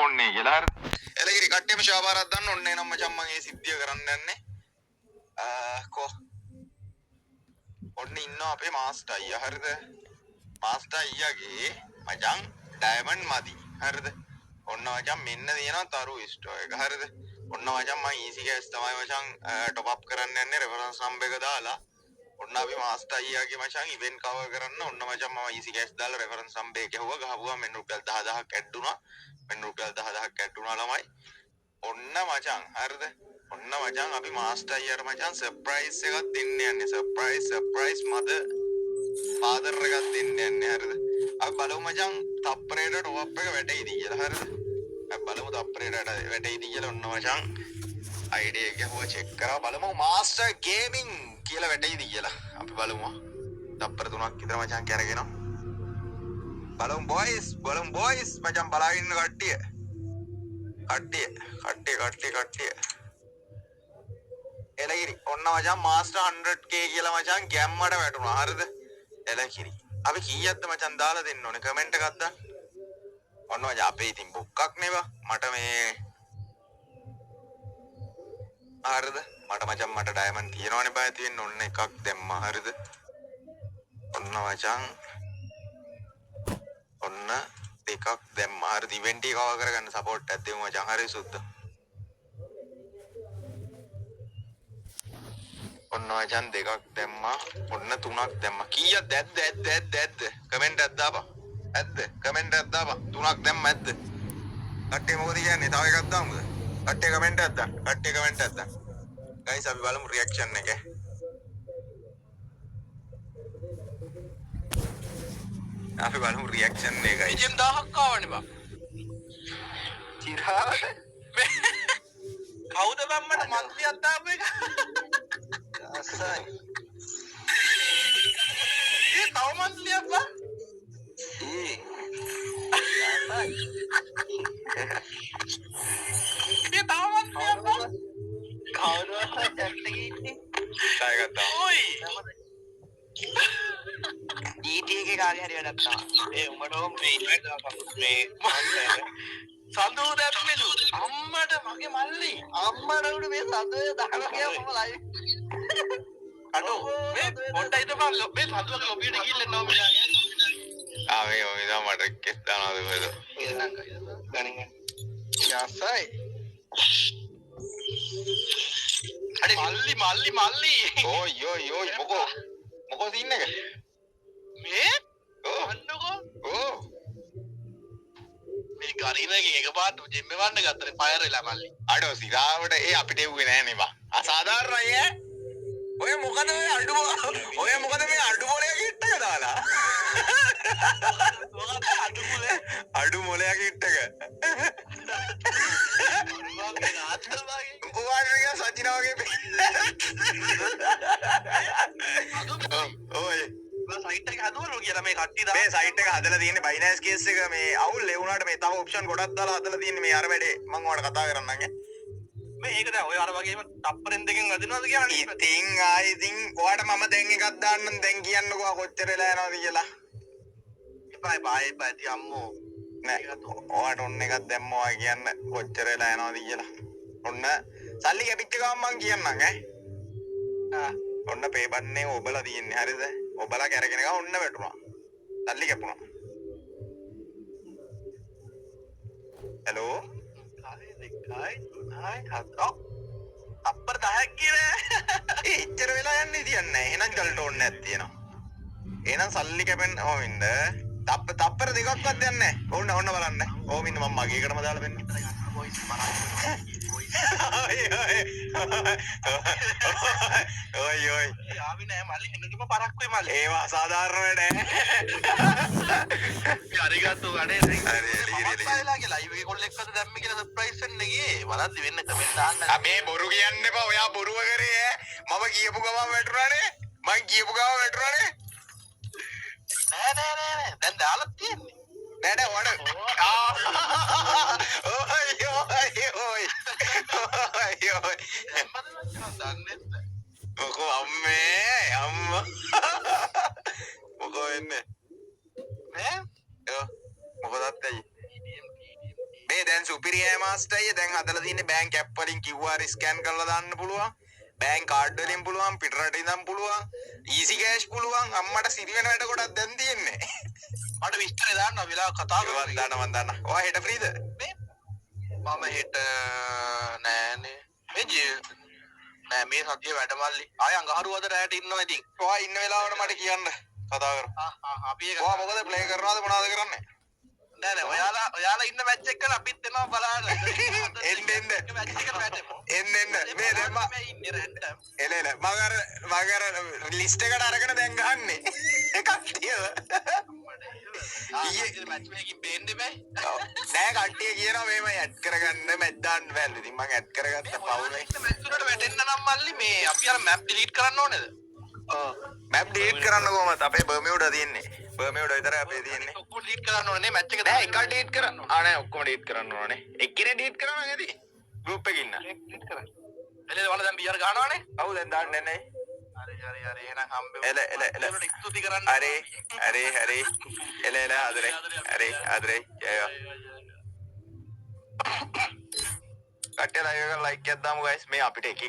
ඕනේ කියලා හරිද? එලගිරි කට්ටියම ශාපාරක් දාන්න ඕනේ නම් මචං මම මේ සිද්ධිය කරන්න යන්නේ. කො ඔන්න ඉන්නවා අපේ මාස්ටර් අයියා හරිද? මාස්ටර් අයියාගේ මචං ඩයමන්ඩ් මදි හරිද? ඔන්න මචං මෙන්න තියෙනවා තරු ස්ටෝ එක හරිද? ඔන්න මචං මම ඊසි ගෑස් තමයි මචං টොප් අප් කරන්න යන්නේ රෙෆරන්ස් නම්බර් එක දාලා. ඔන්න අපි මාස්ටර් අයියාගේ මචං ඉවෙන්ට් කවර් කරන්න ඔන්න මචං මම ඊසි ගෑස් දාලා රෙෆරන්ස් නම්බර් එක ගහුවා ගහපුවා මෙන්න රුපියල් 10000ක් ඇඩ් වුණා. මෙන්න රුපියල් 10000ක් ඇඩ් වුණා ළමයි. ඔන්න මචං හරිද? ඔන්න මචං අපි මාස්ටර් අයියාට මචං සර්ප්‍රයිස් එකක් දෙන්න යන්නේ. සර්ප්‍රයිස් මදර් ෆාදර් එකක් දෙන්න යන්නේ හරිද? අපි බලමු මචං තප්පරේට টොප් අප් එක වැටෙයිද කියලා හරිද? අපි බලමු තප්පරේට වැටෙයිද කියලා ඔන්න මචං අයිඩියා එක ගහුවා චෙක් කරා බලමු මාස්ටර් ගේමින් කියලා වැටෙයිද කියලා. අපි බලමු. තප්පර 3ක් විතර මචං කරගෙන. බලමු බොයිස් මචං බලාගෙන ඉන්න කට්ටිය. කට්ටිය. එලගිරි ඔන්න මචං මාස්ටර් 100k කියලා මචං ගැම්මට වැටුණා හරිද? එලගිරි අපි කීයක්ද මචං දාලා දෙන්න ඕනේ කමෙන්ට් එකක් දාන්න. ඔන්න මචං අපේ ඉතින් බුක්කක් නෙව මට මේ හරිද? මට ඩයමන්ඩ් තියෙනවනේ බය තියෙන්න ඔන්න එකක් දැම්මා හරිද? ඔන්න මචං ඔන්න දෙකක් දැම්මා හරිද? ඉවෙන්ට් එක කවර් කරගන්න සපෝට් එකක් දෙමු මචං හරි සුද්ද. ඔන්න මචං දෙකක් දැම්මා ඔන්න 3ක් දැම්මා කීයක්ද ඇද්ද කමෙන්ට් එකක් දාපන් ඇද්ද කමෙන්ට් එකක් දාපන් 3ක් දැම්ම ඇද්ද කට්ටිය මොකද කියන්නේ තව එකක් දාමුද කට්ටිය කමෙන්ට් එකක් දාන්න ගයිස් අපි බලමු රියැක්ෂන් එක ගයිස් ඉතින් 1000ක් ආවනේ බා චිරාවට කවුද බම්මට මන්ත්‍රියක් දාපු එක අසයි ඒ තව මන්ත්‍රියක් බා කවුරුවත් චැට් එකේ ඉන්නේ ඩායගත්තා ඔයි GTA එකේ කාගේ හරි වැඩක් තමයි ඒ උඹට මේ ඉන්වයිට් දාපන් මේ සඳු දැම්මලු අම්මට මගේ මල්ලි අම්මට උඩ මේ සඳුවේ දානවා කියලා මම ලයිව් අඩෝ මේ පොඩ්ඩක් ඉඳපන් මේ සඳුවගේ ලොබියට ගිහින් එන්න ඕම මිලාගේ මේ ඔය ඉඳන් මට කෙස් දානවද කොහෙද එන්නම් ගනින් යසයි අඩේ මල්ලි ඕයි මොකෝ සීන් එක මේ අන්නකෝ මේ ගරිනගේ එකපාරට ජිම් එවන්න ගත්තනේ ෆයර් වෙලා මල්ලි අඩෝ සිරාවට ඒ අපිට එව්වේ නෑ නේ බා අසාධාරණයි ඈ ඔය මොකද මේ අඩු මොලයක් ඉට්ටක දාලා අඩු මොලයක් ඉට්ටක උවානිය සචින වගේ ඔය සයිට් එක හදුවලු කියලා මේ කට්ටිය දා මේ සයිට් එක හදලා තියෙන්නේ බයිනෑන්ස් කේස් එක මේ අවුල් ඒ වුණාට මේ තව ඔප්ෂන් ගොඩක් දාලා හදලා තියෙන්නේ මේ අර වැඩේ මම ඔයාලට කතා කරන්නම් ඈ මේ ඒක දැන් ඔය අර වගේම ටප්පරෙන් දෙකෙන් වදිනවද කියන්නේ ඉතින් ඔයාලට මම දැන් එකක් දාන්නම් දැන් කියන්නකෝ කොච්චර වෙලා යනවද කියලා බයි ඉතින් අම්මෝ නෑ ඔයාලට ඔන්න එකක් දැම්මවා කියන්න කොච්චර වෙලා යනවද කියලා ඔන්න සල්ලි කැපිච්ච ගමන් මං කියන්නම් ඈ ඔන්න පේ බටන් එක ඔබලා තියෙන්නේ හරිද ඔබලා කරගෙන ගා ඔන්න වැටුණා සල්ලි කැපුණා හෙලෝ අප්පර 10ක් කියලා ඒ ඉච්චර වෙලා යන්නේ තියන්නේ එහෙනම් ගල්ට ඕනේ නැත් තියෙනවා එහෙනම් සල්ලි කැපෙන්න ඕමින්ද තප්පර දෙකක්වත් යන්නේ ඕන්න බලන්න ඕමින්ද මම මගේ එකටම දාලා දෙන්න ඔය ආවි නෑ මල්ලි හෙනකම පරක් වෙයි මල්ලි ඒවා අසාධාරණ වැඩ හරිගත්තු ගඩේ හරි එළියලාගේ ලයිව් එකේ කොල්ල එක්කද දැම්මේ කියලා සර්ප්‍රයිස් වෙන්න ගියේ වරද්දි වෙන්න කමෙන්ට් දාන්න මේ බොරු කියන්න එපා ඔයා බොරුව කරේ ඈ මම කියපු ගමන් වැටුණානේ නෑ දැන් දාලා තියෙන්නේ නෑ වඩ මොකෝ අම්මා මොකෝ වෙන්නේ මොකදත් ඇයි මේ දැන් සුපිරියයි මාස්ටර් අයියා දැන් හදලා තියෙන්නේ බෑන්ක් ඇප් වලින් QR ස්කෑන් කරලා දාන්න පුළුවන් බෑන්ක් කාඩ් වලින් පුළුවන් පිටරට ඉඳන් පුළුවන් ඊසි කෑෂ් පුළුවන් අම්මට සිරි වෙන වැඩ කොටක් දැන් තියෙන්නේ මට විස්තරය දාන්න වෙලාව කතා කරලා මන් දන්නා ඔයා හෙට ෆ්‍රීද මේ මම හෙට නෑනේ නෑ මේ සතිය වැඩමල්ලි ආය අඟහරුවාද රැට ඉන්නවා ඉතින් ඔයා ඉන්න වෙලාවට මට කියන්න කතා කරමු අපි ඒක ඔයා මොකද ප්ලේ කරනවද මොනවද කරන්නේ නෑ නෑ ඔයාලා ඉන්න මැච් එක කරලා අපිත් එනවා බලන්න එන්න මැච් එකට වැටෙමු එන්න මේ දැන් මම ඉන්නේ රැන්ඩම් එල මගර ලිස්ට් එකට අරගෙන දැන් ගහන්නේ කට්ටියව ඊයේ මැච් එකකින් බේන්න බෑ නෑ කට්ටිය කියනවා මේම ඇඩ් කරගන්න මැච් දාන්න බෑ ඉතින් මම ඇඩ් කරගත්ත පවුනේ මැච් වලට වැටෙන්න නම් මල්ලි මේ අපි අර මැප් ඩිලීට් කරන්න ඕනේද ඔව් මැප් ඩිලීට් කරන්න කොහමද අපේ බර්මියුඩා තියෙන්නේ බර්මියුඩා විතරයි අපේ තියෙන්නේ ඔක්කොම ඩිලීට් කරන්න ඕනේ නේ මැච් එක නෑ එක ඩිලීට් කරන්න නෑ ඔක්කොම ඩිලීට් කරන්න ඕනේ එක්කිනේ ඩිලීට් කරනවා නේද ගෲප් එකේ ඉන්න ඩිලීට් කරන්න එලේ වල දැන් බියර් ගන්නවනේ ඔව් දැන් දාන්නේ නැහැ හරි එහෙනම් හම්බෙමු එල ස්තුති කරන්න හරි එල ආදරේ හරි ආදරේ ජයවා කට්ටිය ලයිව් එක ලයික් එකක් දාමු ගයිස් මේ අපිට එකෙක්